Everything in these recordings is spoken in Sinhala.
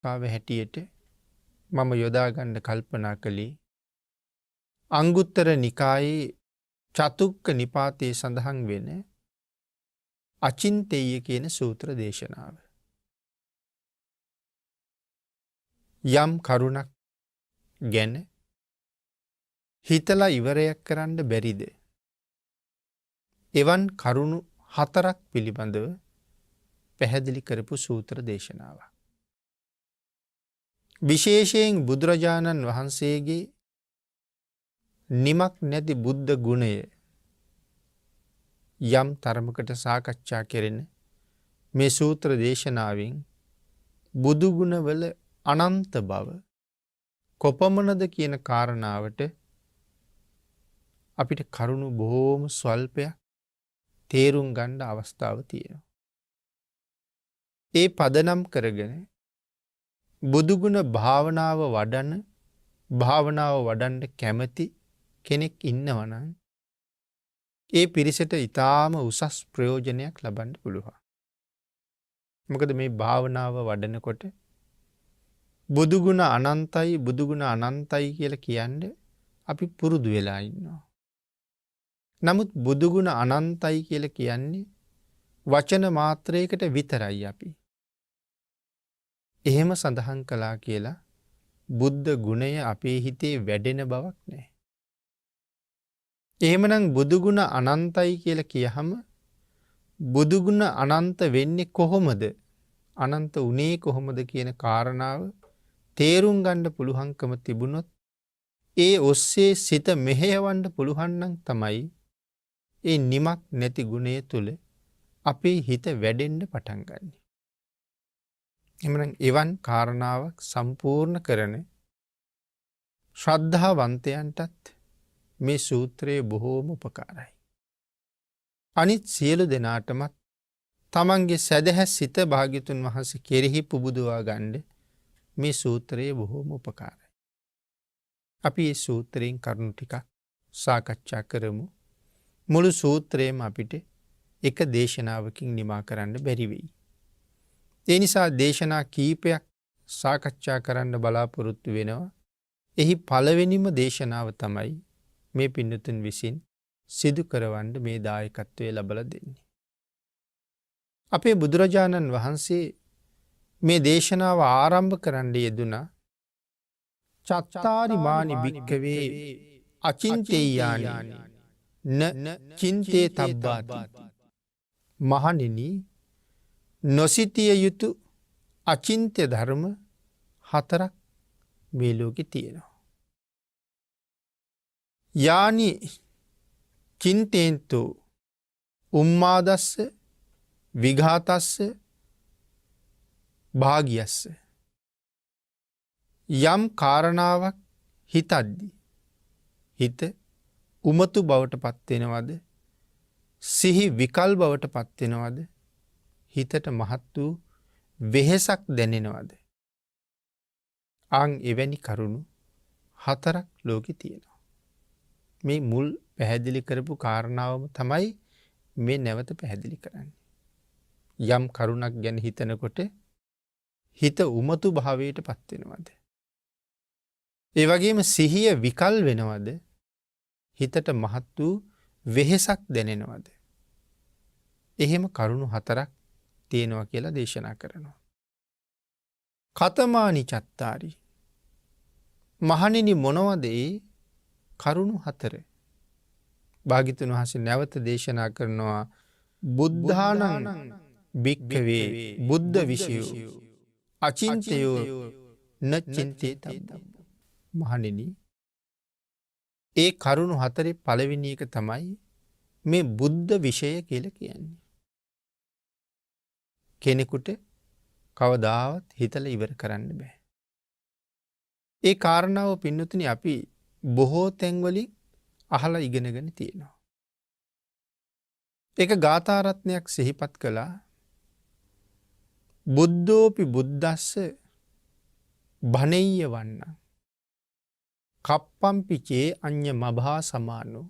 කාව හැටියට මම යොදා ගන්න කල්පනා කළේ අංගුත්තර නිකායේ චතුක්ක නිපාතයේ සඳහන් වෙන අචින්තේය කියන සූත්‍ර දේශනාව. යම් කරුණක් ගැන හිතලා ඉවරයක් කරන්න බැරිද? එවන් කරුණු 4ක් පිළිබඳව පැහැදිලි කරපු සූත්‍ර දේශනාවක්. විශේෂයෙන් බුදුරජාණන් වහන්සේගේ නිමක් නැති බුද්ධ ගුණය යම් තරමකට සාකච්ඡා කෙරෙන මේ සූත්‍ර දේශනාවෙන් බුදු ගුණවල අනන්ත බව කොපමණද කියන කාරණාවට අපිට කරුණු බොහෝම ස්වල්පයක් තේරුම් ගන්න අවස්ථාව තියෙනවා. ඒ පදනම් කරගෙන බුදුගුණ භාවනාව වඩන්න කැමති කෙනෙක් ඉන්නවනම් ඒ පිරිසට ඊටාම උසස් ප්‍රයෝජනයක් ලබන්න පුළුවන්. මොකද මේ භාවනාව වඩනකොට බුදුගුණ අනන්තයි කියලා කියන්නේ අපි පුරුදු වෙලා ඉන්නවා. නමුත් බුදුගුණ අනන්තයි කියලා කියන්නේ වචන මාත්‍රයකට විතරයි අපි. එහෙම සඳහන් කළා කියලා බුද්ධ ගුණය අපේ හිතේ වැඩෙන බවක් නැහැ. එහෙමනම් බුදුගුණ අනන්තයි කියලා කියහම බුදුගුණ අනන්ත වෙන්නේ කොහොමද? අනන්ත උනේ කොහොමද කියන කාරණාව තේරුම් ගන්න පුළුවන්කම තිබුණොත් ඒ ඔස්සේ සිත මෙහෙයවන්න පුළුවන් නම් තමයි ඒ නිමක් නැති ගුණය තුල අපේ හිත වැඩෙන්න පටන් ගන්න. එමනම් එවන් කාරණාවක් සම්පූර්ණ කරන ශ්‍රද්ධාවන්තයන්ටත් මේ සූත්‍රයේ බොහෝම උපකාරයි. අනිත් සියලු දෙනාටමත් තමන්ගේ සදහැ සිත භාග්‍යතුන් වහන්සේ කෙරෙහි පුබුදුවා ගන්න මේ සූත්‍රයේ බොහෝම උපකාරයි. අපි මේ සූත්‍රයෙන් කරුණු ටිකක් සාකච්ඡා කරමු. මුළු සූත්‍රයම අපිට එක දේශනාවකින් නිමා කරන්න බැරි වෙයි. ඒ නිසා දේශනා කීපයක් සාකච්ඡා කරන්න බලාපොරොත්තු වෙනවා. එහි පළවෙනිම දේශනාව තමයි මේ පින්නතුන් විසින් සිදු කරවන්න මේ දායකත්වය ලැබලා දෙන්නේ. අපේ බුදුරජාණන් වහන්සේ මේ දේශනාව ආරම්භ කරන්න යෙදුනා චත්තාරි මානි භික්ඛවේ අචින්තේයානි න චින්තේ තබ්බාති. මහණෙනි, නොසිතිය යුතු අචින්ත්‍ය ධර්ම 4ක් මේ ලෝකේ තියෙනවා. යානි චින්තේන්තෝ උම්මාදස්ස විඝාතස්ස භාගියස්ස. යම් කාරණාවක් හිතද්දි හිත උමතු බවට පත් වෙනවද? සිහි විකල් බවට පත් වෙනවද? හිතට මහත් වූ වෙහෙසක් දැනෙනවද? එවැනි කරුණු 4ක් ලෝකේ තියෙනවා. මේ මුල් පැහැදිලි කරපු කාරණාවම තමයි මේ නැවත පැහැදිලි කරන්නේ. යම් කරුණක් ගැන හිතනකොට හිත උමතු භාවයට පත් වෙනවද? ඒ වගේම සිහිය විකල් වෙනවද? හිතට මහත් වූ වෙහෙසක් දැනෙනවද? එහෙම කරුණු 4ක් තියෙනවා කියලා දේශනා කරනවා. කතමානි චත්තාරි. මහණෙනි, මොනවද ඒ කරුණු 4? භාග්‍යතුන් වහන්සේ නැවත දේශනා කරනවා බුද්ධානං භික්ඛවේ බුද්ධ විෂයෝ අචින්තයෝ න චින්තේ තබ්බ. මහණෙනි, ඒ කරුණු 4 පළවෙනි එක තමයි මේ බුද්ධ විෂය කියලා කියන්නේ. කෙනෙකුට කවදාවත් හිතලා ඉවර කරන්න බෑ. ඒ කාරණාව පින්නතුනි අපි බොහෝ තැන්වලින් අහලා ඉගෙනගෙන තියෙනවා. ඒක ගාථා රත්නයක් සිහිපත් කළා. බුද්ධෝපි බුද්දස්ස භනෙය්‍ය වන්න කප්පම්පිචේ අඤ්ඤ මභා සමානෝ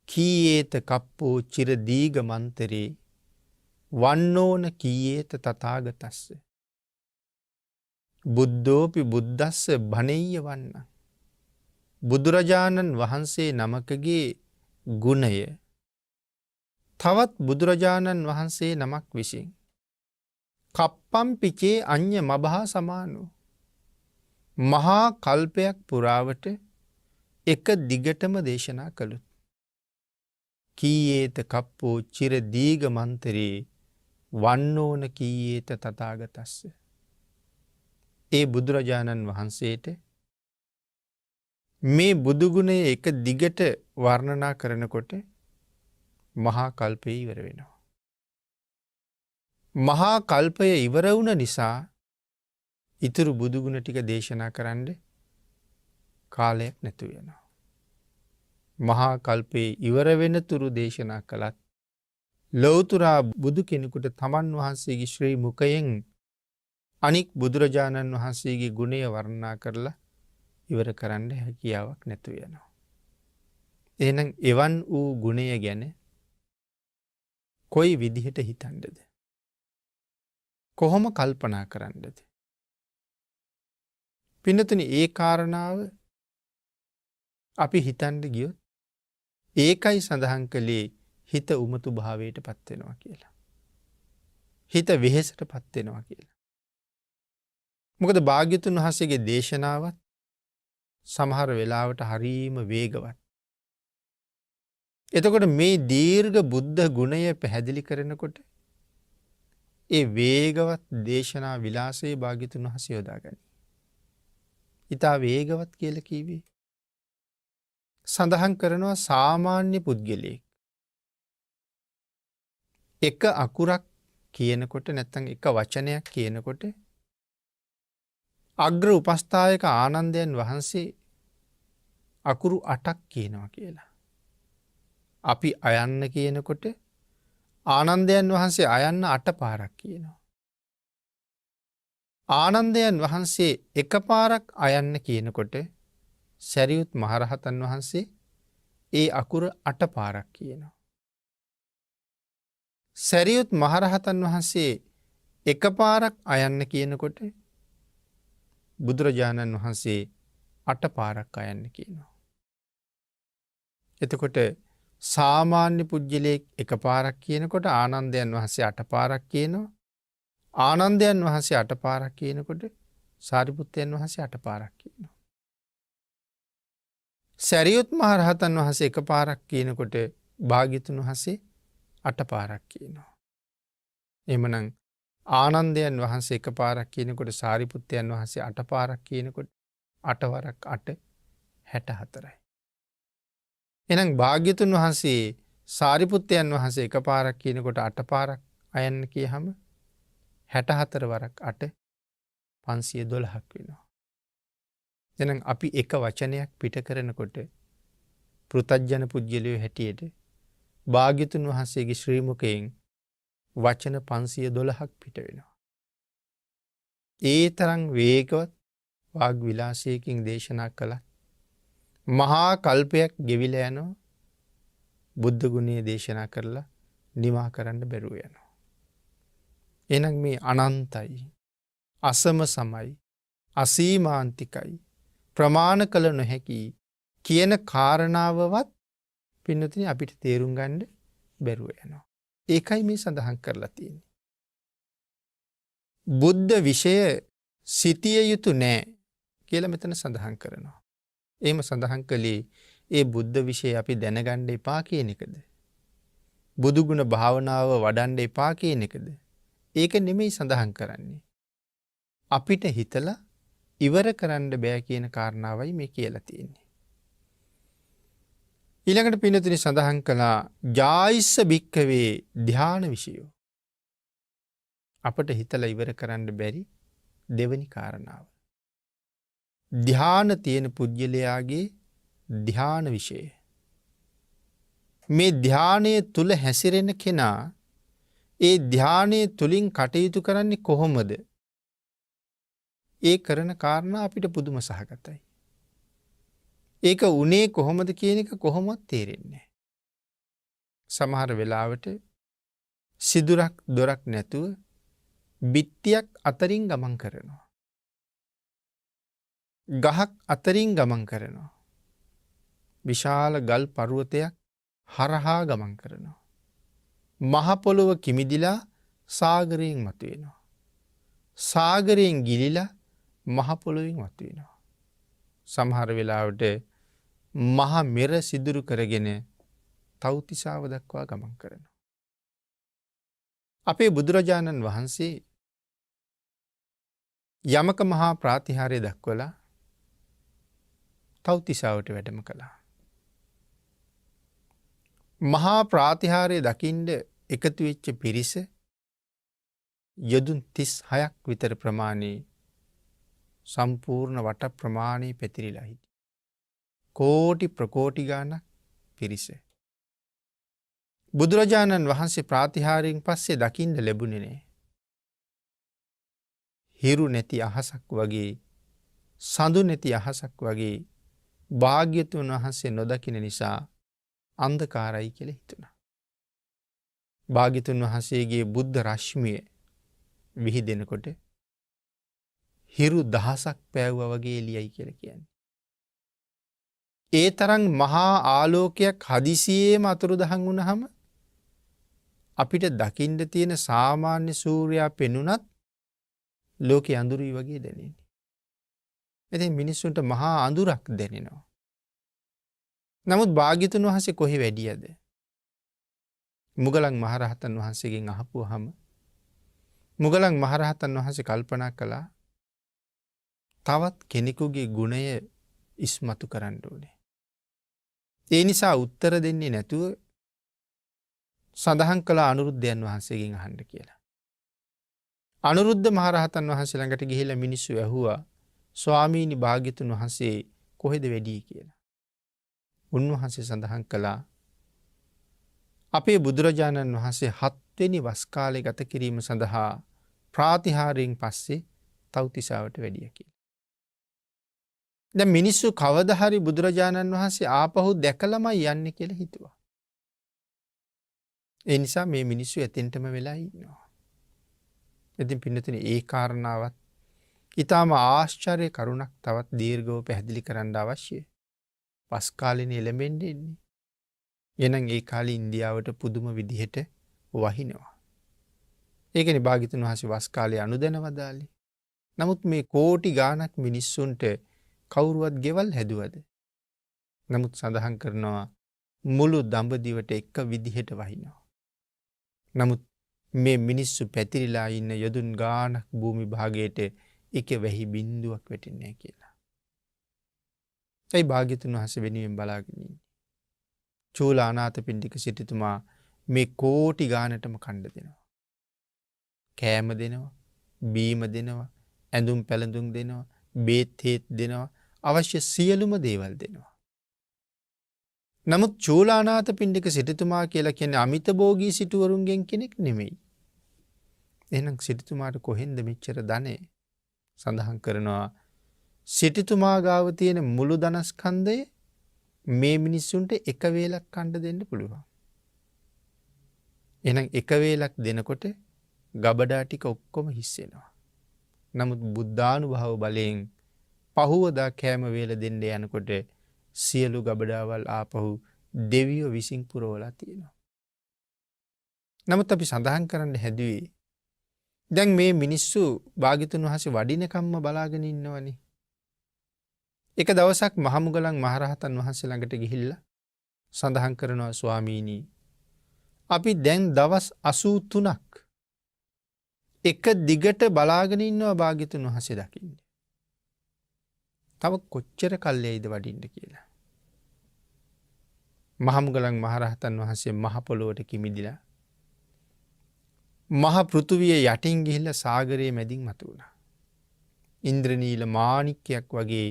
කීයේත කප්පෝ චිර දීග මන්තරේ වන්නෝන කීයේත තථාගතස්ස. බුද්ධෝපි බුද්දස්ස බණෙය්‍ය වන්න. බුදුරජාණන් වහන්සේ නමකගේ ගුණය තවත් බුදුරජාණන් වහන්සේ නමක් විසින් කප්පම් පිචේ අඤ්ඤ මබහා සමානෝ මහා කල්පයක් පුරාවට එක දිගටම දේශනා කළොත් කීයේත කප්පෝ චිර දීග මන්තරේ වන්නෝන කීයේත තථාගතස්ස. ඒ බුදුරජාණන් වහන්සේට මේ බුදුගුණය එක දිගට වර්ණනා කරනකොට මහා කල්පය ඉවර වෙනවා. මහා කල්පය ඉවර වුණ නිසා ඉතුරු බුදුගුණ ටික දේශනා කරන්න කාලයක් නැතු වෙනවා. මහා කල්පයේ ඉවර වෙන තුරු දේශනා කළත් ලෞතුරා බුදු කෙනෙකුට තමන් වහන්සේගේ ශ්‍රී මුඛයෙන් අනික් බුදුරජාණන් වහන්සේගේ ගුණය වර්ණනා කරලා ඉවර කරන්න හැකියාවක් නැතු වෙනවා. එහෙනම් එවන් වූ ගුණය ගැන කොයි විදිහට හිතන්නද? කොහොම කල්පනා කරන්නද? පින්නතුනි, ඒ කාරණාව අපි හිතන්න ගියොත් ඒකයි සඳහන් කළේ හිත උමතු භාවයට පත් වෙනවා කියලා. හිත වෙහෙසට පත් වෙනවා කියලා. මොකද භාග්‍යතුන් වහන්සේගේ දේශනාවත් සමහර වෙලාවට හරීම වේගවත්. එතකොට මේ දීර්ඝ බුද්ධ ගුණය පැහැදිලි කරනකොට ඒ වේගවත් දේශනා විලාසයේ භාග්‍යතුන් වහන්සේ යොදාගනී. ඊට වේගවත් කියලා කිව්වේ සඳහන් කරනවා සාමාන්‍ය පුද්ගලයෙක් එක අකුරක් කියනකොට නැත්නම් එක වචනයක් කියනකොට අග්‍ර උපස්ථායක ආනන්දයන් වහන්සේ අකුරු 8ක් කියනවා කියලා. අපි අයන්න කියනකොට ආනන්දයන් වහන්සේ අයන්න 8 පාරක් කියනවා. ආනන්දයන් වහන්සේ එකපාරක් අයන්න කියනකොට සරියුත් මහරහතන් වහන්සේ ඒ අකුර 8 පාරක් කියනවා. සරියුත් මහරහතන් වහන්සේ එකපාරක් අයන්න කියනකොට බුදුරජාණන් වහන්සේ 8 පාරක් අයන්න කියනවා. එතකොට සාමාන්‍ය පුජ්‍යලයක් එකපාරක් කියනකොට ආනන්දයන් වහන්සේ 8 පාරක් කියනවා. ආනන්දයන් වහන්සේ 8 පාරක් කියනකොට සාරිපුත්තයන් වහන්සේ 8 පාරක් කියනවා. සරියුත් මහරහතන් වහන්සේ එකපාරක් කියනකොට භාග්‍යතුන් වහන්සේ 8 පාරක් කියනවා. එහෙමනම් ආනන්දයන් වහන්සේ එකපාරක් කියනකොට සාරිපුත්තයන් වහන්සේ 8 පාරක් කියනකොට 8 වරක් 8 64යි. එහෙනම් භාග්‍යතුන් වහන්සේ සාරිපුත්තයන් වහන්සේ එකපාරක් කියනකොට 8 පාරක් අයන්න කියහම 64 වරක් 8 512ක් වෙනවා. එහෙනම් අපි එක වචනයක් පිට කරනකොට පෘථග්ජන පුජ්‍යලිය හැටියට භාග්‍යතුන් වහන්සේගේ ශ්‍රී මුඛයෙන් වචන 512ක් පිට වෙනවා. ඒ තරම් වේගවත් වාග් විලාසයකින් දේශනා කළා. මහා කල්පයක් ගෙවිලා යනවා බුද්ධ ගුණය දේශනා කරලා නිමා කරන්න බැරුව යනවා. එහෙනම් මේ අනන්තයි, අසම සමයි, අසීමාන්තිකයි, ප්‍රමාණ කළ නොහැකි කියන කාරණාවවත් පින්නතුනි අපිට තේරුම් ගන්න බැරුව යනවා. ඒකයි මේ සඳහන් කරලා තියෙන්නේ. බුද්ධ විෂය සිටිය යුතු නෑ කියලා මෙතන සඳහන් කරනවා. එහෙම සඳහන් කළේ ඒ බුද්ධ විෂය අපි දැනගන්න එපා කියන එකද? බුදු ගුණ භාවනාව වඩන්න එපා කියන එකද? ඒක නෙමෙයි සඳහන් කරන්නේ. අපිට හිතලා ඉවර කරන්න බෑ කියන කාරණාවයි මේ කියලා තියෙන්නේ. ඊළඟට පින්නතුනි සඳහන් කළා ජායිස්ස භික්ඛවේ ධාන විෂයෝ. අපට හිතලා ඉවර කරන්න බැරි දෙවෙනි කාරණාව. ධාන තියෙන පුජ්‍යලයාගේ ධාන විෂය. මේ ධානයේ තුල හැසිරෙන කෙනා ඒ ධානයේ තුලින් කටයුතු කරන්නේ කොහොමද? ඒ කරන කාරණා අපිට පුදුම සහගතයි. ඒක උනේ කොහොමද කියන එක කොහොමවත් තේරෙන්නේ නැහැ. සමහර වෙලාවට සිදුරක් දොරක් නැතුව බිත්තියක් අතරින් ගමන් කරනවා. ගහක් අතරින් ගමන් කරනවා. විශාල ගල් පර්වතයක් හරහා ගමන් කරනවා. මහපොළොව කිමිදිලා සාගරයෙන් මතුවෙනවා. සාගරයෙන් ගිලිලා මහපොළොවෙන් මතුවෙනවා. සමහර වෙලාවට මහ මෙර සිදුරු කරගෙන තව්තිසාව දක්වා ගමන් කරනවා. අපේ බුදුරජාණන් වහන්සේ යමක මහා ප්‍රාතිහාර්ය දක්වලා තව්තිසාවට වැඩම කළා. මහා ප්‍රාතිහාර්ය දකින්ඩ එකතු වෙච්ච පිරිස යොදුන් 36ක් විතර ප්‍රමාණයේ සම්පූර්ණ වට ප්‍රමාණය පැතිරිලා හිටි. කෝටි ප්‍රකෝටි ගානක් පිරිස. බුදුරජාණන් වහන්සේ ප්‍රාතිහාර්යෙන් පස්සේ දකින්න ලැබුණේ නෑ. හිරු නැති අහසක් වගේ, සඳු නැති අහසක් වගේ භාග්‍යතුන් වහන්සේ නොදකින නිසා අන්ධකාරයි කියලා හිතුණා. භාග්‍යතුන් වහන්සේගේ බුද්ධ රශ්මිය විහිදෙනකොට හිරු දහසක් පෑවුවා වගේ එළියයි කියලා කියන්නේ. ඒ තරම් මහා ආලෝකයක් හදිසියේම අතුරුදහන් වුණාම අපිට දකින්න තියෙන සාමාන්‍ය සූර්යයා පෙනුනත් ලෝකේ අඳුරුයි වගේ දැනෙන්නේ. ඉතින් මිනිස්සුන්ට මහා අඳුරක් දැනෙනවා. නමුත් භාග්‍යතුන් වහන්සේ කොහේ වැඩියද? මුගලන් මහරහතන් වහන්සේගෙන් අහපුවාම මුගලන් මහරහතන් වහන්සේ කල්පනා කළා තවත් කෙනෙකුගේ ගුණය ඉස්මතු කරන්න ඕනේ. ඒ නිසා උත්තර දෙන්නේ නැතුව සඳහන් කළ අනුරුද්ධයන් වහන්සේගෙන් අහන්න කියලා. අනුරුද්ධ මහරහතන් වහන්සේ ළඟට ගිහිල්ලා මිනිස්සු ඇහුවා ස්වාමීනි භාග්‍යතුන් වහන්සේ කොහෙද වැඩි කියලා. උන්වහන්සේ සඳහන් කළා අපේ බුදුරජාණන් වහන්සේ 7 වෙනි වස් කාලේ ගත කිරීම සඳහා ප්‍රාතිහාර්යෙන් පස්සේ තව්තිසාවට වැඩිය කියලා. දැන් මිනිස්සු කවදා හරි බුදුරජාණන් වහන්සේ ආපහු දැකලාමයි යන්නේ කියලා හිතුවා. ඒ නිසා මේ මිනිස්සු එතෙන්ටම වෙලා ඉන්නවා. ඉතින් පින්නතුනේ ඒ කාරණාවත් ඊටාම ආශ්චර්ය කරුණක් තවත් දීර්ඝව පැහැදිලි කරන්න අවශ්‍යයි. පස් කාලේනේ එළඹෙන්නේ ඉන්නේ. එහෙනම් ඒ කාලේ ඉන්දියාවට පුදුම විදිහට වහිනවා. ඒකනේ භාග්‍යතුන් වහන්සේ වස් කාලේ අනුදැනවදාලේ. නමුත් මේ කෝටි ගාණක් මිනිස්සුන්ට කවුරුවත් ගෙවල් හැදුවද? නමුත් සඳහන් කරනවා මුළු දඹදිවට එක විදිහට වහිනවා. නමුත් මේ මිනිස්සු පැතිරිලා ඉන්න යොදුන් ගාණක් භූමි භාගයට එක වැහි බින්දුවක් වැටෙන්නේ නැහැ කියලා. ඒ භාග්‍යතුන් වහන්සේ වෙනුවෙන් බලාගෙන ඉන්නේ. චූලානාථපිණ්ඩික සිටුතුමා මේ කෝටි ගාණටම කණ්ඩ දෙනවා. කෑම දෙනවා, බීම දෙනවා, ඇඳුම් පැළඳුම් දෙනවා, බේත් හේත් දෙනවා, අවශ්‍ය සියලුම දේවල් දෙනවා. නමුත් චූලානාථපිණ්ඩික සිටුතුමා කියලා කියන්නේ අමිතභෝගී සිටුවරුන්ගෙන් කෙනෙක් නෙමෙයි. එහෙනම් සිටුතුමාට කොහෙන්ද මෙච්චර ධනෙ? සඳහන් කරනවා සිටුතුමා ගාව තියෙන මුළු ධනස්කන්ධය මේ මිනිස්සුන්ට එක වේලක් කන්න දෙන්න පුළුවන්. එහෙනම් එක වේලක් දෙනකොට ගබඩා ටික ඔක්කොම හිස් වෙනවා. නමුත් බුද්ධානුභාව බලයෙන් පහුවදා කෑම වේල දෙන්න යනකොට සියලු ගබඩාවල් ආපහු දෙවියෝ විසින් පුරවලා තියෙනවා. නමුත් අපි සඳහන් කරන්න හැදුවේ දැන් මේ මිනිස්සු භාග්‍යතුන් වහන්සේ වඩිනකම්ම බලාගෙන ඉන්නවනේ. එක දවසක් මහමුගලන් මහරහතන් වහන්සේ ළඟට ගිහිල්ලා සඳහන් කරනවා ස්වාමීනි අපි දැන් දවස් 83ක් එක දිගට බලාගෙන ඉන්නවා භාග්‍යතුන් වහන්සේ දකින්න. තව කොච්චර කල්යයිද වඩින්න කියලා. මහමුගලන් මහරහතන් වහන්සේ මහ පොළොවට කිමිදිලා මහ පෘථුවිය යටින් ගිහිල්ලා සාගරයේ මැදින් මතුවුණා. ඉන්ද්‍රනීල මාණික්කයක් වගේ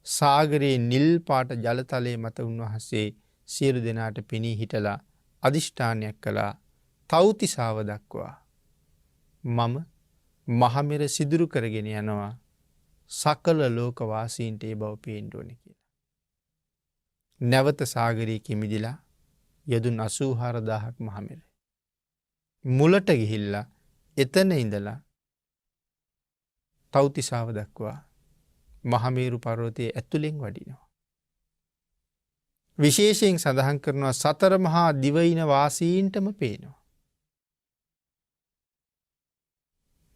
සාගරයේ නිල් පාට ජලතලයේ මත උන්වහන්සේ සියලු දෙනාට පෙනී හිටලා අදිෂ්ඨානයක් කළා තව්තිසාව දක්වා මම මහමෙර සිදුරු කරගෙන යනවා සකල ලෝක වාසීන්ට ඒ බව පේන්න ඕනේ කියලා. නැවත සාගරයේ කිමිදිලා යදුන් 84000ක් මහමෙර මුලට ගිහිල්ලා එතන ඉඳලා තව්තිසාව දක්වා මහමේරු පර්වතයේ ඇතුළෙන් වඩිනවා. විශේෂයෙන් සඳහන් කරනවා සතර මහා දිවයින වාසීන්ටම පේනවා.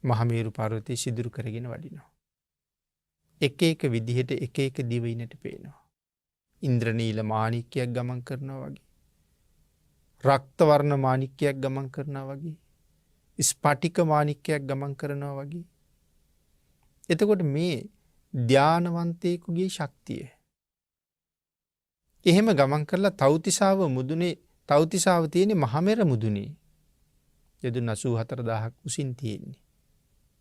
මහමේරු පර්වතය සිදුරු කරගෙන වඩිනවා. එක එක විදිහට එක එක දිවයිනට පේනවා. ඉන්ද්‍රනීල මාණික්කයක් ගමන් කරනවා වගේ. රක්තවර්ණ මාණික්කයක් ගමන් කරනවා වගේ. ස්පටික මාණික්කයක් ගමන් කරනවා වගේ. එතකොට මේ ධානවන්තයෙකුගේ ශක්තිය. එහෙම ගමන් කරලා තව්තිසාව මුදුනේ තව්තිසාව තියෙන්නේ මහමෙර මුදුනේ. යදුන් 84000ක් උසින් තියෙන්නේ.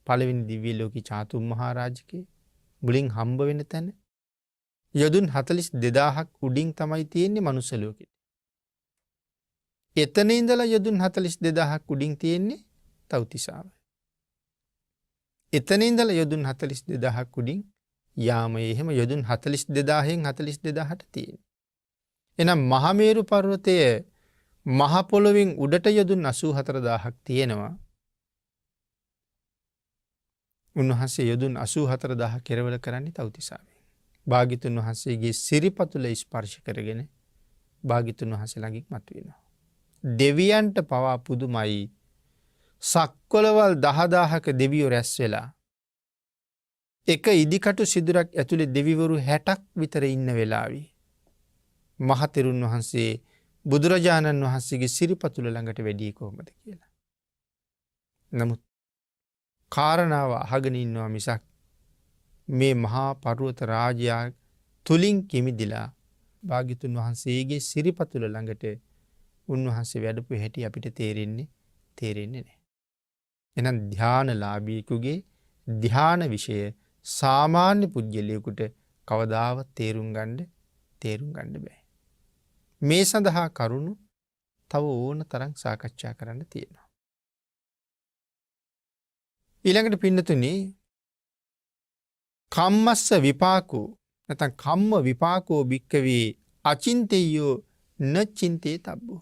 පළවෙනි දිව්‍ය ලෝකී චාතුම් මහරජකේ මුලින් හම්බ වෙන තැන යදුන් 42000ක් උඩින් තමයි තියෙන්නේ මනුස්ස ලෝකෙට. එතන ඉඳලා යදුන් 42000ක් උඩින් තියෙන්නේ තව්තිසාව. එතන ඉඳලා යදුන් 42000ක් උඩින් යාමයේ එහෙම යදුන් 42000න් 42000ට තියෙන්නේ. එහෙනම් මහමේරු පර්වතය මහ පොළොවෙන් උඩට යදුන් 84000ක් තියෙනවා. උන්වහන්සේ යදුන් 84000 කෙරවල කරන්නේ තව්තිසාවෙන්. භාග්‍යතුන් වහන්සේගේ සිරිපතුල ස්පර්ශ කරගෙන භාග්‍යතුන් වහන්සේ ළඟින් මතුවෙනවා. දෙවියන්ට පවා පුදුමයි. සක්වලවල් 10000ක දෙවියෝ රැස් වෙලා එක ඉදිකටු සිදුරක් ඇතුලේ දෙවිවරු 60ක් විතර ඉන්න වෙලාවේ මහතෙරුන් වහන්සේ බුදුරජාණන් වහන්සේගේ සිරිපතුල ළඟට වැඩි කොහොමද කියලා. නමුත් කාරණාව අහගෙන ඉන්නවා මිසක් මේ මහා පර්වත රාජයා තුලින් කිමිදිලා භාග්‍යතුන් වහන්සේගේ සිරිපතුල ළඟට උන්වහන්සේ වැඩපු හැටි අපිට තේරෙන්නේ නැහැ. එහෙනම් ධානලාභීකුගේ ධාන විෂය සාමාන්‍ය පුජ්‍යලයකට කවදාවත් තේරුම් ගන්න බෑ. මේ සඳහා කරුණු තව ඕන තරම් සාකච්ඡා කරන්න තියෙනවා. ඊළඟට පින්නතුනි කම්මස්ස විපාකෝ නැත්නම් කම්ම විපාකෝ භික්කවේ අචින්තයෝ නචින්තේ තබ්බෝ.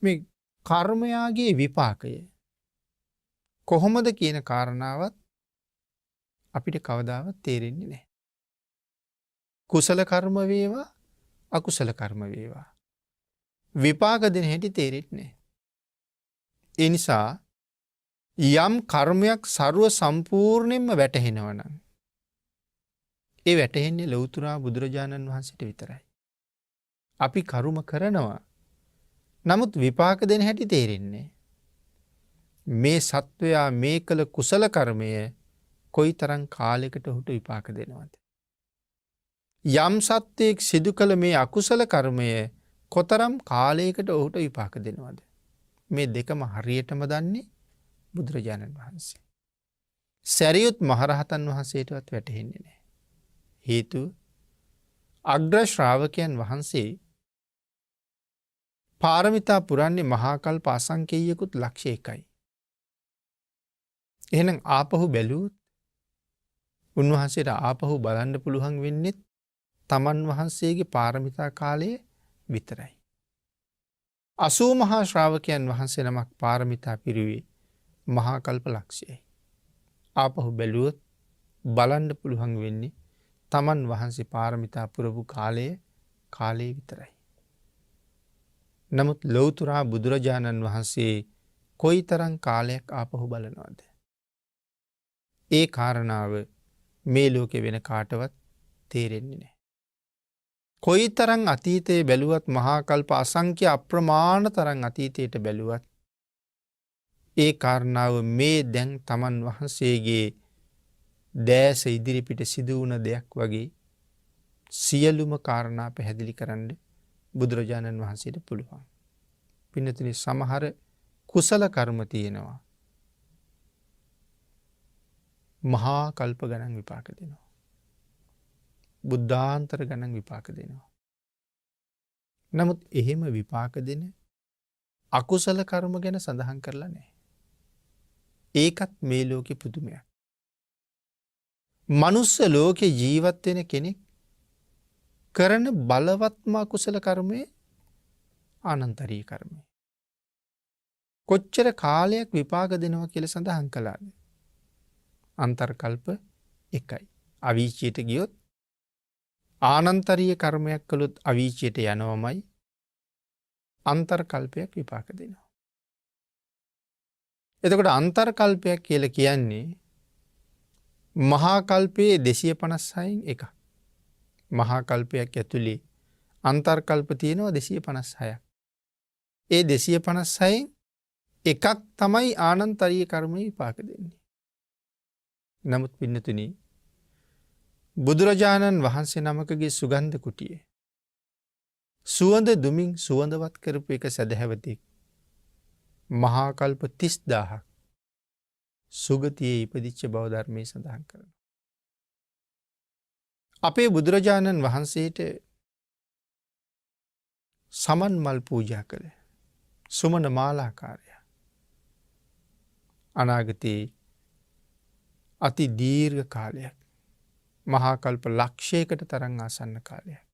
මේ කර්මයාගේ විපාකය කොහොමද කියන කාරණාවත් අපිට කවදාවත් තේරෙන්නේ නැහැ. කුසල කර්ම වේවා අකුසල කර්ම වේවා විපාක දෙන හැටි තේරෙන්නේ නැහැ. ඒ නිසා යම් කර්මයක් ਸਰව සම්පූර්ණයෙන්ම වැටහෙනවා නම් ඒ වැටහෙන්නේ ලෞතර බුදුරජාණන් වහන්සේට විතරයි. අපි කර්ම කරනවා නමුත් විපාක දෙන හැටි තේරෙන්නේ මේ සත්වයා මේ කළ කුසල කර්මය කොයිතරම් කාලයකට ඔහුට විපාක දෙනවද? යම් සත්වයෙක් සිදු කළ මේ අකුසල කර්මය කොතරම් කාලයකට ඔහුට විපාක දෙනවද? මේ දෙකම හරියටම දන්නේ බුදුරජාණන් වහන්සේ. සරියුත් මහරහතන් වහන්සේටවත් වැටහෙන්නේ නැහැ. හේතුව අග්‍ර ශ්‍රාවකයන් වහන්සේ පාරමිතා පුරන්නේ මහා කල්ප අසංකේයකුත් ලක්ෂ 1යි. එහෙනම් ආපහු බැලුවොත් උන්වහන්සේට ආපහු බලන්න පුළුවන් වෙන්නේ තමන් වහන්සේගේ පාරමිතා කාලය විතරයි. 80 මහා ශ්‍රාවකයන් වහන්සේ නමක් පාරමිතා පිරුවේ මහා කල්ප ලක්ෂයයි. ආපහු බැලුවොත් බලන්න පුළුවන් වෙන්නේ තමන් වහන්සේ පාරමිතා පුරපු කාලය විතරයි. නමුත් ලෞතර බුදුරජාණන් වහන්සේ කොයිතරම් කාලයක් ආපහු බලනවද? ඒ කාරණාව මේ ලෝකේ වෙන කාටවත් තේරෙන්නේ නැහැ. කොයිතරම් අතීතයේ බැලුවත් මහා කල්ප අසංඛ්‍ය අප්‍රමාණ තරම් අතීතයට බැලුවත් ඒ කාරණාව මේ දැන් තමන් වහන්සේගේ දැස ඉදිරිපිට සිදු වුණ දෙයක් වගේ සියලුම කාරණා පැහැදිලි කරන්න බුදුරජාණන් වහන්සේට පුළුවන්. පින්නතුනි සමහර කුසල කර්ම තියෙනවා. මහා කල්ප ගණන් විපාක දෙනවා. බුද්ධාන්තර ගණන් විපාක දෙනවා. නමුත් එහෙම විපාක දෙන අකුසල කර්ම ගැන සඳහන් කරලා නැහැ. ඒකත් මේ ලෝකේ පුදුමයක්. මනුස්ස ලෝකේ ජීවත් වෙන කෙනෙක් කරන බලවත්ම අකුසල කර්මය අනන්තරීය කර්මය. කොච්චර කාලයක් විපාක දෙනවා කියලා සඳහන් කළාද? අන්තර්කල්ප එකයි. අවීචයට ගියොත් ආනන්තරීය කර්මයක් කළොත් අවීචයට යනවමයි අන්තර්කල්පයක් විපාක දෙනවා. එතකොට අන්තර්කල්පයක් කියලා කියන්නේ මහා කල්පයේ 256න් එකක්. මහා කල්පයක් ඇතුලේ අන්තර්කල්ප තියෙනවා 256ක්. ඒ 256න් එකක් තමයි ආනන්තරීය කර්ම විපාක දෙන්නේ. නමුත් පින්නතුනි බුදුරජාණන් වහන්සේ නමකගේ සුගන්ධ කුටියේ සුවඳ දුමින් සුවඳවත් කරපු එක සදහැවතෙක් මහා කල්ප 30000ක් සුගතියේ ඉපදිච්ච බව ධර්මයේ සඳහන් කරනවා. අපේ බුදුරජාණන් වහන්සේට සමන් මල් පූජා කළ සුමන මාලාකාරය අනාගතයේ අති දීර්ඝ කාලයක් මහා කල්ප ලක්ෂයකට තරම් ආසන්න කාලයක්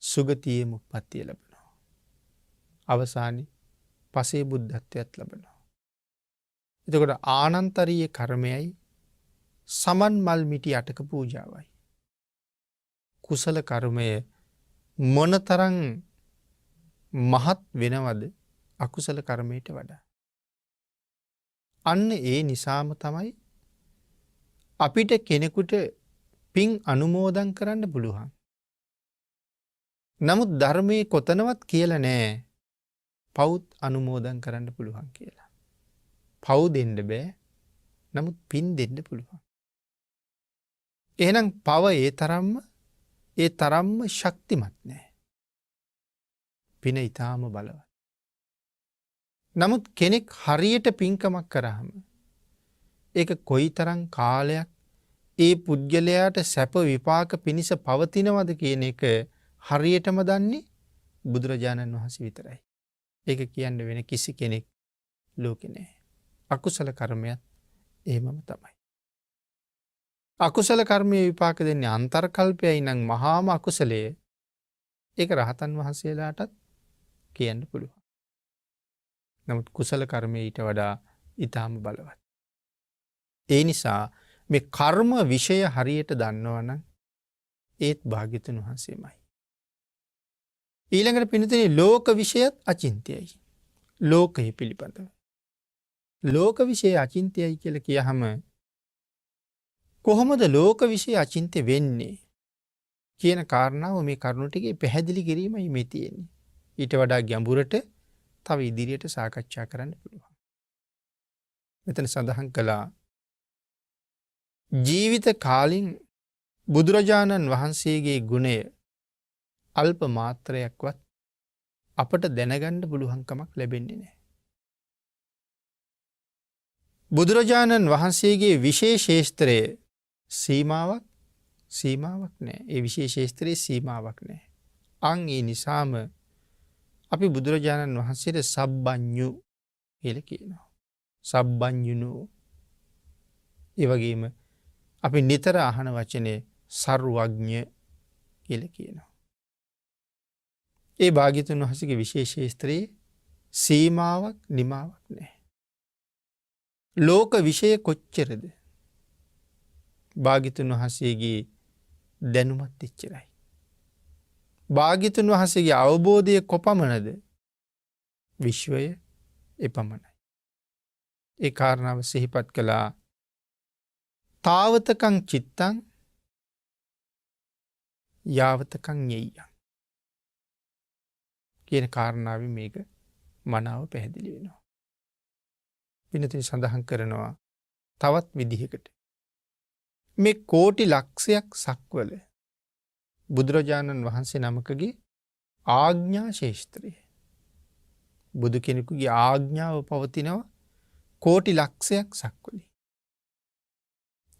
සුගතියේ උප්පත්තිය ලැබෙනවා. අවසානයේ පසේ බුද්ධත්වයට ලැබෙනවා. එතකොට ආනන්තරීය කර්මයයි සමන් මල් මිටි අටක පූජාවයි. කුසල කර්මය මොනතරම් මහත් වෙනවද අකුසල කර්මයට වඩා. අන්න ඒ නිසාම තමයි අපිට කෙනෙකුට පින් අනුමෝදන් කරන්න පුළුවන්. නමුත් ධර්මයේ කොතනවත් කියලා නෑ පවුත් අනුමෝදන් කරන්න පුළුවන් කියලා. පව් දෙන්න බෑ. නමුත් පින් දෙන්න පුළුවන්. එහෙනම් පව ඒ තරම්ම ශක්තිමත් නෑ. පින ඊටාම බලවත්. නමුත් කෙනෙක් හරියට පින්කමක් කරාම ඒක කොයිතරම් කාලයක් ඒ පුද්ගලයාට සැප විපාක පිණිස පවතිනවද කියන එක හරියටම දන්නේ බුදුරජාණන් වහන්සේ විතරයි. ඒක කියන්න වෙන කිසි කෙනෙක් ලෝකේ නැහැ. අකුසල කර්මයක් එහෙමම තමයි. අකුසල කර්මයේ විපාක දෙන්නේ අන්තර්කල්පයයි නම් මහාම අකුසලයේ. ඒක රහතන් වහන්සේලාටත් කියන්න පුළුවන්. නමුත් කුසල කර්මයේ ඊට වඩා ඊටාම බලවත්. ඒ නිසා මේ කර්ම විෂය හරියට දන්නවනම් ඒත් භාග්‍යතුන් වහන්සේමයි. ඊළඟට පින්නතේ ලෝක විෂයත් අචින්ත්‍යයි. ලෝකය පිළිබඳව. ලෝක විෂය අචින්ත්‍යයි කියලා කියහම කොහොමද ලෝක විෂය අචින්ත්‍ය වෙන්නේ කියන කාරණාව මේ කරුණු ටිකේ පැහැදිලි කිරීමයි මේ තියෙන්නේ. ඊට වඩා ගැඹුරට තව ඉදිරියට සාකච්ඡා කරන්න පුළුවන්. මෙතන සඳහන් කළා ජීවිත කාලින් බුදුරජාණන් වහන්සේගේ ගුණය අල්ප මාත්‍රයක්වත් අපට දැනගන්න පුළුවන්කමක් ලැබෙන්නේ නැහැ. බුදුරජාණන් වහන්සේගේ විශේෂේස්ත්‍රය සීමාවක් නැහැ. ඒ විශේෂේස්ත්‍රයේ සීමාවක් නැහැ. අන් ඒ නිසාම අපි බුදුරජාණන් වහන්සේට සබ්බඤ්ඤු කියලා කියනවා. සබ්බඤ්ඤුනෝ. ඒ වගේම අපි නිතර අහන වචනේ සර්වඥ කියලා කියනවා. ඒ භාග්‍යතුන් වහන්සේගේ විශේෂේස්ත්‍රයේ සීමාවක් නිමාවක් නැහැ. ලෝක විෂය කොච්චරද? භාග්‍යතුන් වහන්සේගේ දැනුමත් එච්චරයි. භාග්‍යතුන් වහන්සේගේ අවබෝධය කොපමණද? විශ්වය එපමණයි. ඒ කාරණාව සිහිපත් කළා. තාවතකං චිත්තං යාවතකං ඤෙය්‍යං කියන කාරණාවෙන් මේක මනාව පැහැදිලි වෙනවා. පින්නතුනි සඳහන් කරනවා තවත් විදිහකට මේ කෝටි ලක්ෂයක් සක්වල බුදුරජාණන් වහන්සේ නමකගේ ආඥා ශේෂ්ත්‍රය. බුදු කෙනෙකුගේ ආඥාව පවතිනවා කෝටි ලක්ෂයක් සක්වලේ.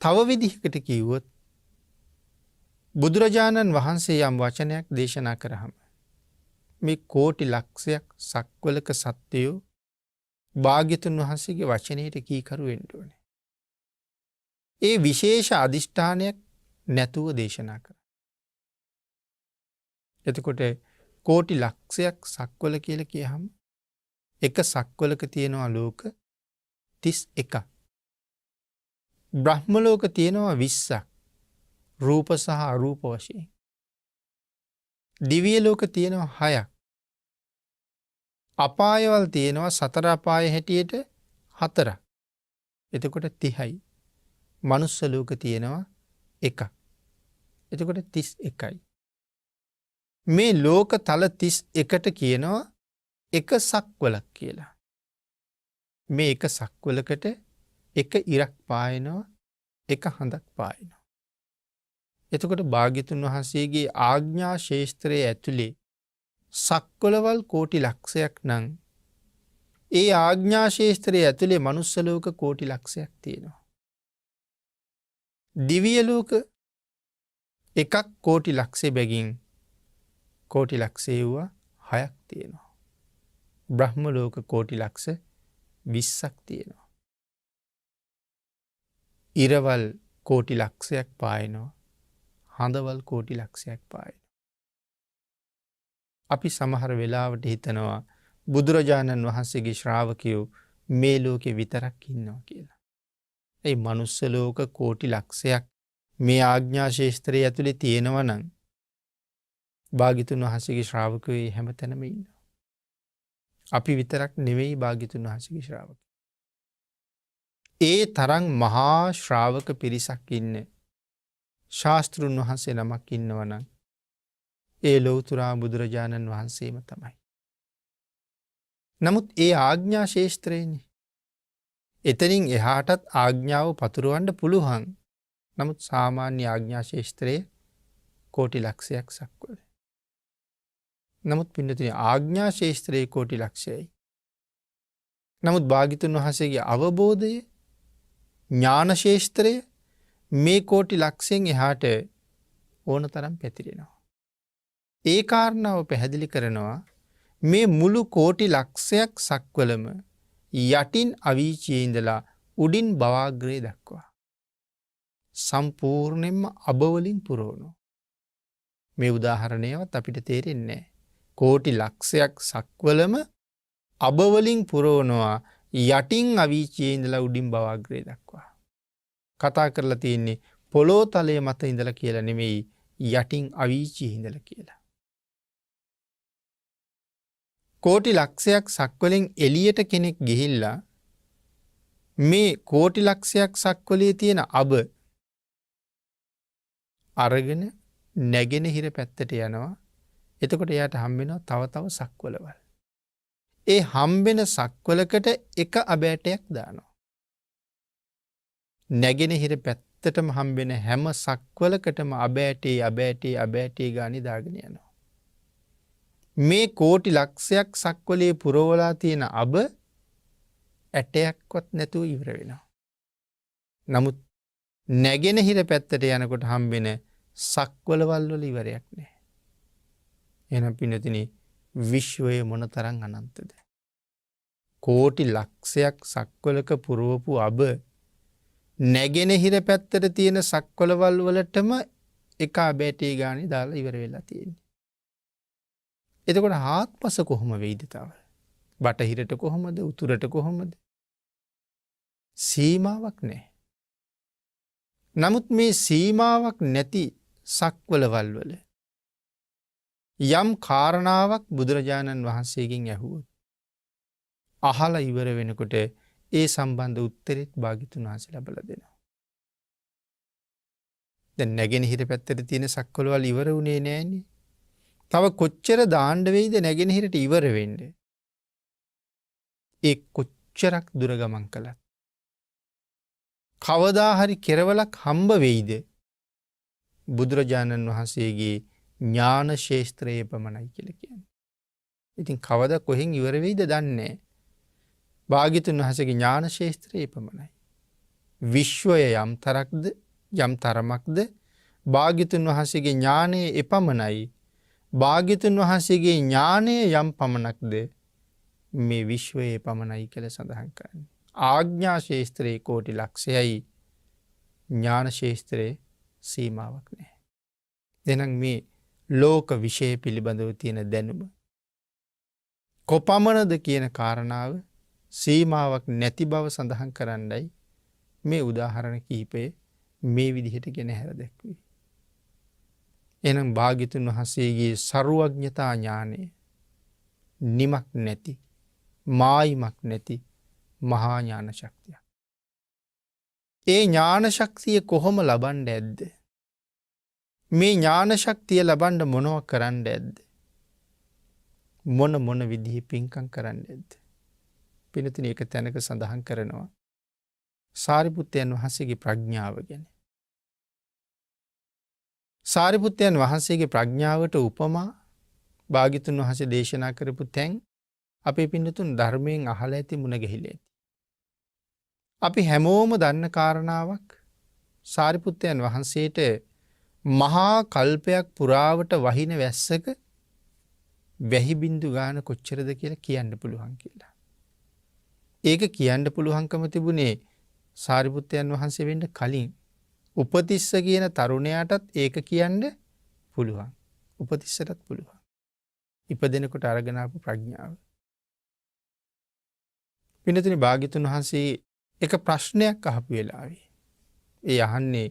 තව විදිහකට කිව්වොත් බුදුරජාණන් වහන්සේ යම් වචනයක් දේශනා කරාම මේ කෝටි ලක්ෂයක් සක්වලක සත්වයෝ භාග්‍යතුන් වහන්සේගේ වචනයට කීකරු වෙන්න ඕනේ. ඒ විශේෂ අදිෂ්ඨානයක් නැතුව දේශනා කරා. එතකොට කෝටි ලක්ෂයක් සක්වල කියලා කියහම එක සක්වලක තියෙනවා ලෝක 31ක්. බ්‍රහ්මලෝක තියෙනවා 20ක් රූප සහ අරූප වශයෙන්. දිව්‍ය ලෝක තියෙනවා 6ක්. අපායවල තියෙනවා 4 අපාය හැටියට 4ක්. එතකොට 30යි. මනුස්ස ලෝක තියෙනවා 1ක්. එතකොට 31යි. මේ ලෝක තල 31ට කියනවා එක සක්වලක් කියලා. මේ එක සක්වලකට එක ඉරක් පායනවා, එක හඳක් පායනවා. එතකොට භාග්‍යතුන් වහන්සේගේ ආඥා ශේෂ්ත්‍රයේ ඇතුලේ සක්වලවල් කෝටි ලක්ෂයක් නම් ඒ ආඥා ශේෂ්ත්‍රයේ ඇතුලේ මනුස්ස ලෝක කෝටි ලක්ෂයක් තියෙනවා. දිව්‍ය ලෝක එකක් කෝටි ලක්ෂය බැගින් කෝටි ලක්ෂය වුණා 6ක් තියෙනවා. බ්‍රහ්ම ලෝක කෝටි ලක්ෂ 20ක් තියෙනවා. ඉරවල් කෝටි ලක්ෂයක් පායනවා. හඳවල් කෝටි ලක්ෂයක් පායනවා. අපි සමහර වෙලාවට හිතනවා බුදුරජාණන් වහන්සේගේ ශ්‍රාවකයෝ මේ ලෝකේ විතරක් ඉන්නවා කියලා. ඒ මනුස්ස ලෝක කෝටි ලක්ෂයක් මේ ආඥා ශේෂ්ත්‍රයේ ඇතුලේ තියෙනවා නම් භාග්‍යතුන් වහන්සේගේ ශ්‍රාවකයෝ හැමතැනම ඉන්නවා. අපි විතරක් නෙවෙයි භාග්‍යතුන් වහන්සේගේ ශ්‍රාවකයෝ. ඒ තරම් මහා ශ්‍රාවක පිරිසක් ඉන්න ශාස්ත්‍රුන් වහන්සේ නමක් ඉන්නවා නම් ඒ ලෞතුරා බුදුරජාණන් වහන්සේම තමයි. නමුත් ඒ ආඥා ශේෂ්ත්‍රයේනේ. එතනින් එහාටත් ආඥාව පතුරවන්න පුළුවන්. නමුත් සාමාන්‍ය ආඥා ශේෂ්ත්‍රයේ කෝටි ලක්ෂයක් සක්වල. නමුත් පින්නතුනි ආඥා ශේෂ්ත්‍රයේ කෝටි ලක්ෂයයි. නමුත් භාග්‍යතුන් වහන්සේගේ අවබෝධය ඥාන ශේෂ්ත්‍රය මේ කෝටි ලක්ෂයෙන් එහාට ඕන තරම් පැතිරෙනවා. ඒ කාරණාව පැහැදිලි කරනවා මේ මුළු කෝටි ලක්ෂයක් සක්වලම යටින් අවීචියේ ඉඳලා උඩින් භවාග්‍රේ දක්වා සම්පූර්ණයෙන්ම අබවලින් පුරවනවා. මේ උදාහරණයවත් අපිට තේරෙන්නේ නැහැ. කෝටි ලක්ෂයක් සක්වලම අබවලින් පුරවනවා යටින් අවීචියේ ඉඳලා උඩින් භවාග්‍රේ දක්වා. කතා කරලා තියෙන්නේ පොළොව තලයේ මත ඉඳලා කියලා නෙමෙයි යටින් අවීචියේ ඉඳලා කියලා. කෝටි ලක්ෂයක් සක්වලෙන් එළියට කෙනෙක් ගිහිල්ලා මේ කෝටි ලක්ෂයක් සක්වලේ තියෙන අබ අරගෙන නැගෙනහිර පැත්තට යනවා. එතකොට එයාට හම්බ වෙනවා තව තව සක්වලවල්. ඒ හම්බෙන සක්වලකට එක අබෑටයක් දානවා. නැගෙනහිර පැත්තටම හම්බෙන හැම සක්වලකටම අබෑටේ ගානේ දාගෙන යනවා. මේ කෝටි ලක්ෂයක් සක්වලේ පුරවලා තියෙන අබ ඇටයක්වත් නැතුව ඉවර වෙනවා. නමුත් නැගෙනහිර පැත්තට යනකොට හම්බෙන සක්වලවල් වල ඉවරයක් නැහැ. එහෙනම් පින්නතිනි විශ්වය මොනතරම් අනන්තද? කෝටි ලක්ෂයක් සක්වලක පුරවපු අබ නැගෙනහිර පැත්තට තියෙන සක්වලවල් වලටම එක අබෑටේ ගානේ දාලා ඉවර වෙලා තියෙන්නේ. එතකොට හාත්පස කොහොම වෙයිද තව? බටහිරට කොහොමද? උතුරට කොහොමද? සීමාවක් නැහැ. නමුත් මේ සීමාවක් නැති සක්වලවල් වල යම් කාරණාවක් බුදුරජාණන් වහන්සේගෙන් ඇහුවොත් අහලා ඉවර වෙනකොට ඒ සම්බන්ධ උත්තරෙත් භාග්‍යතුන් වහන්සේ ලබලා දෙනවා. දැන් නැගෙනහිර පැත්තට තියෙන සක්වලවල් ඉවර වුණේ නෑනේ. තව කොච්චර දාන්න වෙයිද නැගෙනහිරට ඉවර වෙන්නේ? ඒ කොච්චරක් දුර ගමන් කළත් කවදා හරි කෙරවලක් හම්බ වෙයිද? බුදුරජාණන් වහන්සේගේ ඥාන ශේෂ්ත්‍රයේ පමණයි කියලා කියන්නේ. ඉතින් කවදා කොහෙන් ඉවර වෙයිද දන්නේ නැහැ. භාග්‍යතුන් වහන්සේගේ ඥාන ශේෂ්ත්‍රයේ පමණයි. විශ්වය යම් තරමක්ද භාග්‍යතුන් වහන්සේගේ ඥානයේ එපමණයි. භාග්‍යතුන් වහන්සේගේ ඥානය යම් පමණක්ද මේ විශ්වයේ පමණයි කියලා සඳහන් කරන්නේ. ආඥා ශේෂ්ත්‍රයේ කෝටි ලක්ෂයයි ඥාන ශේෂ්ත්‍රයේ සීමාවක් නැහැ. එහෙනම් මේ ලෝක විෂය පිළිබඳව තියෙන දැනුම කොපමණද කියන කාරණාව සීමාවක් නැති බව සඳහන් කරන්නයි මේ උදාහරණ කීපය මේ විදිහට ගෙන හැර දැක්වේ. එනම් භාග්‍යතුන් වහන්සේගේ සර්වඥතා ඥානය නිමක් නැති මායිමක් නැති මහා ඥාන ශක්තිය. ඒ ඥාන ශක්තිය කොහොම ලබන්න ඇද්ද? මේ ඥාන ශක්තිය ලබන්න මොනව කරන්න ඇද්ද? මොන විදිහේ පින්කම් කරන්න ඇද්ද? පිනතුනි එක තැනක සඳහන් කරනවා සාරිපුත්තයන් වහන්සේගේ ප්‍රඥාව ගැන. සාරිපුත්තයන් වහන්සේගේ ප්‍රඥාවට උපමා භාග්‍යතුන් වහන්සේ දේශනා කරපු තැන් අපේ පින්නතුන් ධර්මයෙන් අහලා ඇති මුණ ගැහිලා ඇති. අපි හැමෝම දන්න කාරණාවක් සාරිපුත්තයන් වහන්සේට මහා කල්පයක් පුරාවට වහින වැස්සක වැහි බින්දු ගාන කොච්චරද කියලා කියන්න පුළුවන් කියලා. ඒක කියන්න පුළුවන්කම තිබුණේ සාරිපුත්තයන් වහන්සේ වෙන්න කලින් උපතිස්ස කියන තරුණයාටත් ඒක කියන්න පුළුවන්. උපතිස්සටත් පුළුවන්. ඉපදෙනකොට අරගෙන ආපු ප්‍රඥාව. පින්නතුනි භාග්‍යතුන් වහන්සේ එක ප්‍රශ්නයක් අහපු වෙලාවේ ඒ අහන්නේ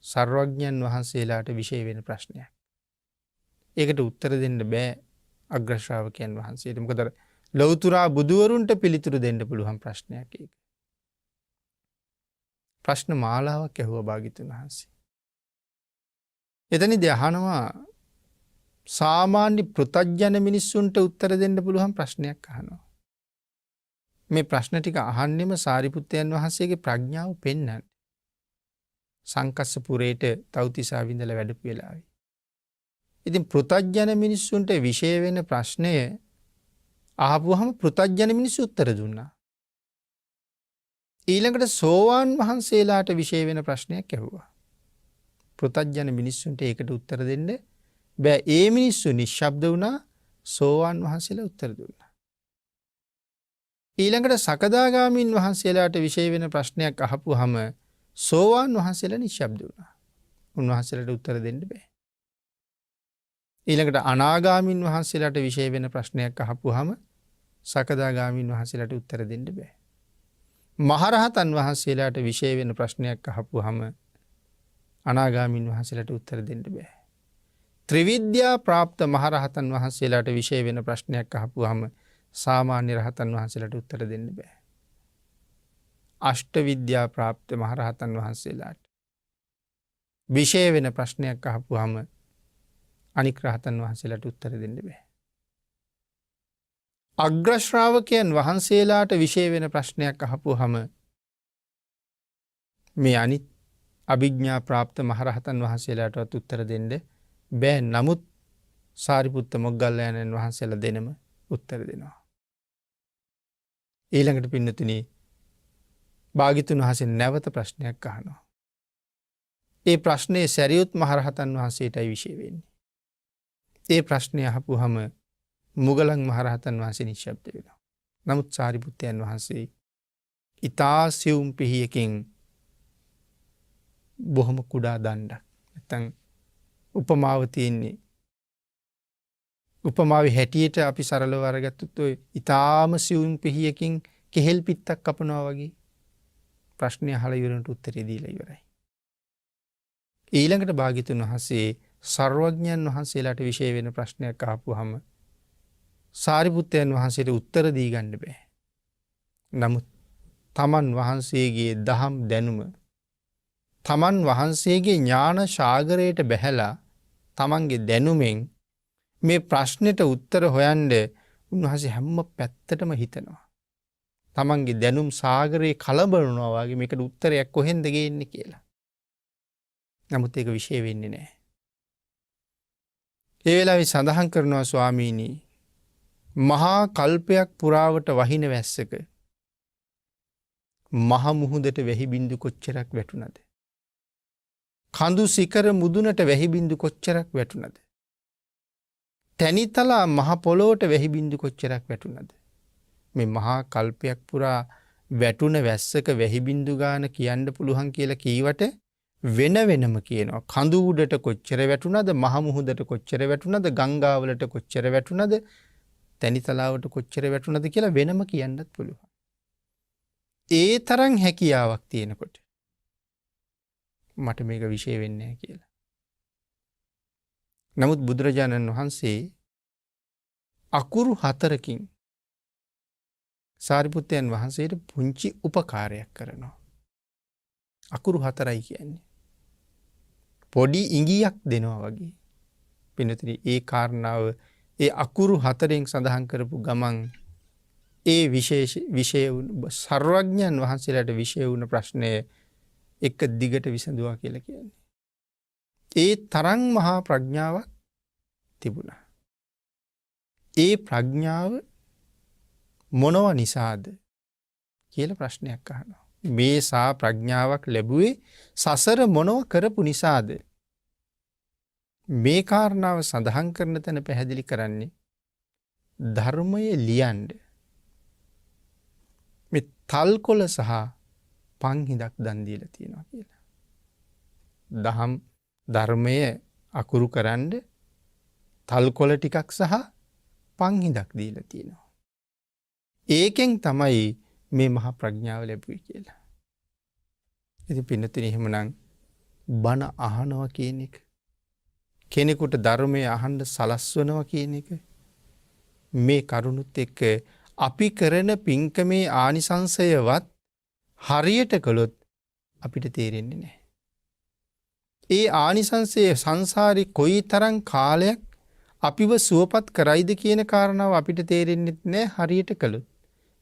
සර්වඥයන් වහන්සේලාට විශේෂ වෙන ප්‍රශ්නයක්. ඒකට උත්තර දෙන්න බෑ අග්‍ර ශ්‍රාවකයන් වහන්සේට. මොකද ලෞතුරා බුදුවරුන්ට පිළිතුරු දෙන්න පුළුවන් ප්‍රශ්නයක් ඒක. ප්‍රශ්න මාලාවක් ඇහුවා භාග්‍යතුන් වහන්සේ. එතනදී අහනවා සාමාන්‍ය පෘථග්ජන මිනිස්සුන්ට උත්තර දෙන්න පුළුවන් ප්‍රශ්නයක් අහනවා. මේ ප්‍රශ්න ටික අහන්නෙම සාරිපුත්තයන් වහන්සේගේ ප්‍රඥාව පෙන්වන්න. සංකස්ස පුරේට තව්තිසා විඳලා වැඩපු වෙලාවේ. ඉතින් පෘථග්ජන මිනිස්සුන්ට විශේෂ වෙන ප්‍රශ්නය අහපුවහම පෘථග්ජන මිනිස්සු උත්තර දුන්නා. ඊළඟට සෝවාන් වහන්සේලාට විශේෂ වෙන ප්‍රශ්නයක් ඇහුවා. පෘථග්ජන මිනිස්සුන්ට ඒකට උත්තර දෙන්න බෑ. ඒ මිනිස්සු නිශ්ශබ්ද වුණා. සෝවාන් වහන්සේලා උත්තර දුන්නා. ඊළඟට සකදාගාමීන් වහන්සේලාට විශේෂ වෙන ප්‍රශ්නයක් අහපුවාම සෝවාන් වහන්සේලා නිශ්ශබ්ද වුණා. උන්වහන්සේලාට උත්තර දෙන්න බෑ. ඊළඟට අනාගාමීන් වහන්සේලාට විශේෂ වෙන ප්‍රශ්නයක් අහපුවාම සකදාගාමීන් වහන්සේලාට උත්තර දෙන්න බෑ. මහරහතන් වහන්සේලාට විශේෂ වෙන ප්‍රශ්නයක් අහපුවාම අනාගාමීන් වහන්සේලාට උත්තර දෙන්න බෑ. ත්‍රිවිද්‍යා ප්‍රාප්ත මහරහතන් වහන්සේලාට විශේෂ වෙන ප්‍රශ්නයක් අහපුවාම සාමාන්‍ය රහතන් වහන්සේලාට උත්තර දෙන්න බෑ. අෂ්ට විද්‍යා ප්‍රාප්ත මහරහතන් වහන්සේලාට විශේෂ වෙන ප්‍රශ්නයක් අහපුවාම අනික් රහතන් වහන්සේලාට උත්තර දෙන්න බෑ. අග්‍ර ශ්‍රාවකයන් වහන්සේලාට විශේෂ වෙන ප්‍රශ්නයක් අහපුවාම මේ අනිත් අභිඥා ප්‍රාප්ත මහරහතන් වහන්සේලාටවත් උත්තර දෙන්න බෑ. නමුත් සාරිපුත්ත මොග්ගල්ලානන් වහන්සේලා දෙනම උත්තර දෙනවා. ඊළඟට පින්නතුනි භාග්‍යතුන් වහන්සේ නැවත ප්‍රශ්නයක් අහනවා. ඒ ප්‍රශ්නේ සරියුත් මහරහතන් වහන්සේටයි විශේෂ වෙන්නේ. ඒ ප්‍රශ්නේ අහපුවාම මුගලන් මහරහතන් වහන්සේ නිශ්ශබ්ද වෙනවා. නමුත් සාරිපුත්තයන් වහන්සේ ඊතා සියුම් පිහියකින් බොහොම කුඩා දණ්ඩක් නැත්නම් උපමාව තියෙන්නේ උපමාවේ හැටියට අපි සරලව අරගත්තොත් ඔය ඊ타ම සියුම් පිහියකින් කෙහෙල් පිටක් කපනවා වගේ ප්‍රශ්නය අහලා ඉවරනට උත්තරේ දීලා ඉවරයි. ඊළඟට භාග්‍යතුන් වහන්සේ සර්වඥයන් වහන්සේලාට විශේෂ වෙන ප්‍රශ්නයක් අහපුවාම සාරිපුත්තයන් වහන්සේට උත්තර දී ගන්න බෑ. නමුත් තමන් වහන්සේගේ දහම් දැනුම තමන් වහන්සේගේ ඥාන සාගරයට බැහැලා තමන්ගේ දැනුමෙන් මේ ප්‍රශ්නෙට උත්තර හොයන්න උන්වහන්සේ හැම පැත්තටම හිතනවා. තමන්ගේ දැනුම් සාගරයේ කලබලනවා වගේ මේකට උත්තරයක් කොහෙන්ද ගේන්නේ කියලා. නමුත් ඒක විශේෂ වෙන්නේ නැහැ. ඒ වෙලාවේ සඳහන් කරනවා ස්වාමීනි මහා කල්පයක් පුරාවට වහින වැස්සක මහ මුහුදට වැහි බින්දු කොච්චරක් වැටුණද? කඳු සිකර මුදුනට වැහි බින්දු කොච්චරක් වැටුණද? තැනිතලා මහ පොළොවට වැහි බින්දු කොච්චරක් වැටුණද? මේ මහා කල්පයක් පුරා වැටුණ වැස්සක වැහි බින්දු ගාන කියන්න පුළුවන් කියලා කීවට වෙන වෙනම කියනවා. කඳු උඩට කොච්චර වැටුණද? මහ මුහුදට කොච්චර වැටුණද? ගංගාවලට කොච්චර වැටුණද? තැනිතලාවට කොච්චර වැටුණද කියලා වෙනම කියන්නත් පුළුවන්. ඒ තරම් හැකියාවක් තියෙනකොට මට මේක විශේෂ වෙන්නේ නැහැ කියලා. නමුත් බුදුරජාණන් වහන්සේ අකුරු 4කින් සාරිපුත්තයන් වහන්සේට පුංචි උපකාරයක් කරනවා. අකුරු 4යි කියන්නේ. පොඩි ඉඟියක් දෙනවා වගේ. පින්නතුනි ඒ කාරණාව ඒ අකුරු 4ෙන් සඳහන් කරපු ගමන් ඒ විශේෂ සර්වඥයන් වහන්සේලාට විශේෂ වුණ ප්‍රශ්නය එක දිගට විසඳුවා කියලා කියන්නේ. ඒ තරම් මහා ප්‍රඥාවක් තිබුණා. ඒ ප්‍රඥාව මොනව නිසාද කියලා ප්‍රශ්නයක් අහනවා. මේ සා ප්‍රඥාවක් ලැබුවේ සසර මොනව කරපු නිසාද? මේ කාරණාව සඳහන් කරන තැන පැහැදිලි කරන්නේ ධර්මය ලියන්න මේ තල්කොළ සහ පන්හිඳක් දන් දීලා තියෙනවා කියලා. දහම් ධර්මය අකුරු කරන්න තල්කොළ ටිකක් සහ පන්හිඳක් දීලා තියෙනවා. ඒකෙන් තමයි මේ මහා ප්‍රඥාව ලැබුවේ කියලා. ඉතින් පින්නතුනි එහෙමනම් බණ අහනවා කියන එක කෙනෙකුට ධර්මය අහන්න සලස්වනවා කියන එක මේ කරුණුත් එක්ක අපි කරන පින්කමේ ආනිසංසයවත් හරියට කළොත් අපිට තේරෙන්නේ නැහැ. ඒ ආනිසංසය සංසාරේ කොයි තරම් කාලයක් අපිව සුවපත් කරයිද කියන කාරණාව අපිට තේරෙන්නේ නැහැ හරියට කළොත්.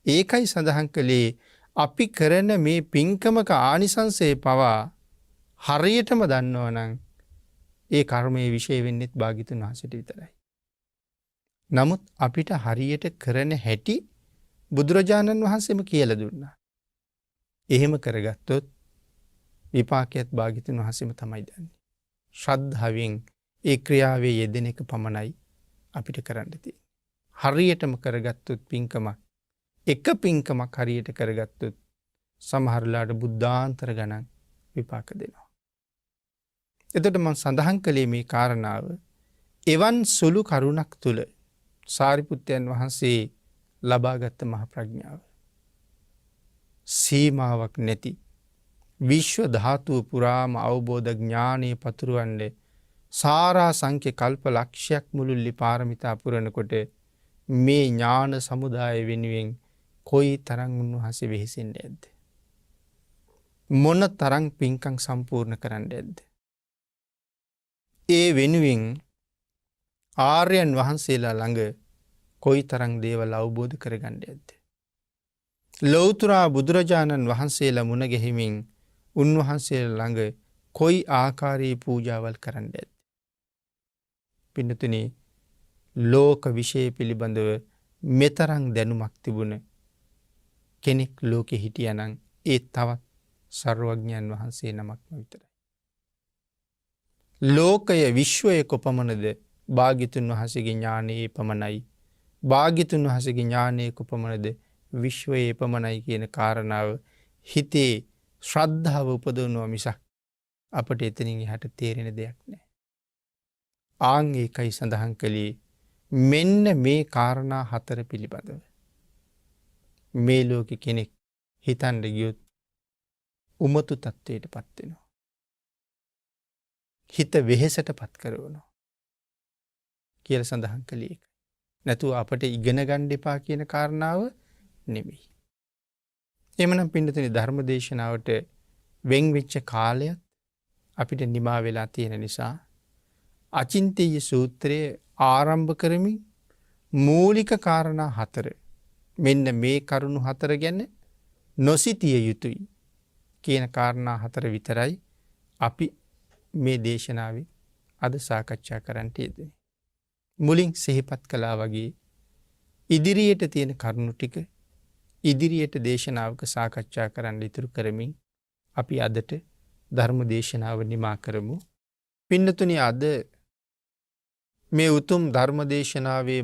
ඒකයි සඳහන් කළේ අපි කරන මේ පින්කමක ආනිසංසය පවා හරියටම දන්නවනම් ඒ කර්මයේ විශේෂ වෙන්නෙත් භාග්‍යතුන් වහන්සේට විතරයි. නමුත් අපිට හරියට කරන හැටි බුදුරජාණන් වහන්සේම කියලා දුන්නා. එහෙම කරගත්තොත් විපාකයක් භාග්‍යතුන් වහන්සේම තමයි දන්නේ. ශ්‍රද්ධාවෙන් ඒ ක්‍රියාවේ යෙදෙන එක පමණයි අපිට කරන්න තියෙන්නේ. හරියටම කරගත්තොත් පින්කමක් එක පින්කමක් හරියට කරගත්තොත් සමහරලාට බුද්ධාන්තර ගණන් විපාක දෙනවා. එතකොට මම සඳහන් කළේ මේ කාරණාව එවන් සුළු කරුණක් තුල සාරිපුත්තයන් වහන්සේ ලබාගත් මහ ප්‍රඥාව සීමාවක් නැති විශ්ව ධාතුව පුරාම අවබෝධ ඥානීය පතුරවන්නේ සාරා සංඛ්‍ය කල්ප ලක්ෂයක් මුළුල්ලි පාරමිතා පුරනකොට මේ ඥාන සමුදාය වෙනුවෙන් කොයි තරම් උන්වහන්සේ වෙහෙසෙන්නේ නැද්ද? මොන තරම් පින්කම් සම්පූර්ණ කරන්නේ නැද්ද? ඒ වෙනුවෙන් ආර්යයන් වහන්සේලා ළඟ කොයි තරම් දේවල් අවබෝධ කරගන්නේ නැද්ද? ලෞතර බුදුරජාණන් වහන්සේලා මුණ ගැහිමින් උන්වහන්සේලා ළඟ කොයි ආකාරයේ පූජාවල් කරන්නේ නැද්ද? පින්නතුනි ලෝක විශේෂ පිළිබඳව මෙතරම් දැනුමක් තිබුණ කෙනෙක් ලෝකෙ හිටියානම් ඒ තවත් සර්වඥයන් වහන්සේ නමක්ම විතරයි. ලෝකය විශ්වය කොපමණද භාග්‍යතුන් වහන්සේගේ ඥානයේ පමණයි. භාග්‍යතුන් වහන්සේගේ ඥානයේ කොපමණද විශ්වයේ පමණයි කියන කාරණාව හිතේ ශ්‍රද්ධාව උපදවනවා මිසක් අපට එතනින් එහාට තේරෙන දෙයක් නැහැ. ආන් ඒකයි සඳහන් කළේ මෙන්න මේ කාරණා 4 පිළිබඳව මේ ලෝකෙ කෙනෙක් හිතන්න ගියොත් උමතු තත්ත්වයටපත් වෙනවා. හිත වෙහෙසටපත් කරනවා කියලා සඳහන් කළේ ඒකයි. නැතුව අපට ඉගෙන ගන්න එපා කියන කාරණාව නෙමෙයි. එමනම් පින්නතුනි ධර්ම දේශනාවට වෙන් වෙච්ච කාලයත් අපිට නිමා වෙලා තියෙන නිසා අචින්තීය සූත්‍රයේ ආරම්භ කරමින් මූලික කාරණා 4 මෙන්න මේ කරුණු 4 ගැන නොසිතිය යුතුයි කියන කාරණා 4 විතරයි අපි මේ දේශනාවේ අද සාකච්ඡා කරන්නට යෙදුනේ. මුලින් සිහිපත් කළා වගේ ඉදිරියට තියෙන කරුණු ටික ඉදිරියට දේශනාවක සාකච්ඡා කරන්න ඉතුරු කරමින් අපි අදට ධර්ම දේශනාව නිමා කරමු. පින්නතුනි අද මේ උතුම් ධර්ම දේශනාවේ